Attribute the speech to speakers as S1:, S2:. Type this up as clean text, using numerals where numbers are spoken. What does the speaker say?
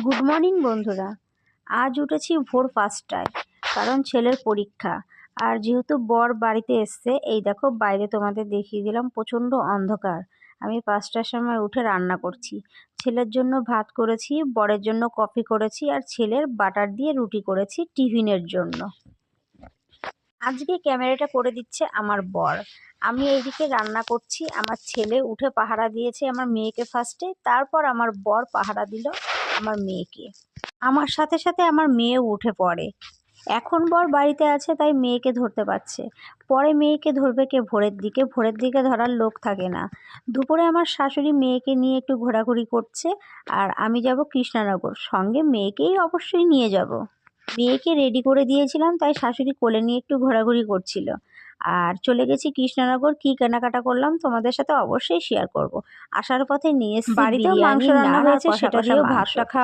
S1: Good morning বন্ধুরা। আজ উঠেছি ভোর 5টায়, কারণ ছেলের পরীক্ষা। আর যেহেতু বর বাড়িতে এসছে, এই দেখো বাইরে তোমাদের দেখিয়ে দিলাম, প্রচণ্ড অন্ধকার। আমি 5টার সময় উঠে রান্না করছি। ছেলের জন্য ভাত করেছি, বরের জন্য কফি করেছি, আর ছেলের বাটার দিয়ে রুটি করেছি টিফিনের জন্য। আজকে ক্যামেরাটা করে দিচ্ছে আমার বর। আমি এইদিকে রান্না করছি, আমার ছেলে উঠে পাহারা দিয়েছে আমার মেয়েকে ফার্স্টে, তারপর আমার বর পাহারা দিল আমার মেয়েকে। আমার সাথে সাথে আমার মেয়েও উঠে পড়ে। এখন বর বাড়িতে আছে তাই মেয়েকে ধরতে পারছে, পরে মেয়েকে ধরবে কে ভোরের দিকে ধরার লোক থাকে না। দুপুরে আমার শাশুড়ি মেয়েকে নিয়ে একটু ঘোরাঘুরি করছে, আর আমি যাব কৃষ্ণনগর, সঙ্গে মেয়েকেই অবশ্যই নিয়ে যাব। মেয়েকে রেডি করে দিয়েছিলাম, তাই শাশুড়ি কোলে নিয়ে একটু ঘোরাঘুরি করছিল। আর চলে গেছি কৃষ্ণনগর। কি কেনাকাটা করলাম তোমাদের সাথে অবশ্যই শেয়ার করব। আসার পথে নিয়ে এসেছি
S2: বাড়িতেও মাংস
S1: বিরিয়ানি,
S2: রান্না
S1: নান আর
S2: হয়েছে,
S1: কষা
S2: সেটা
S1: কষা
S2: দিয়েও
S1: মাংস।
S2: ভাতটা খাওয়া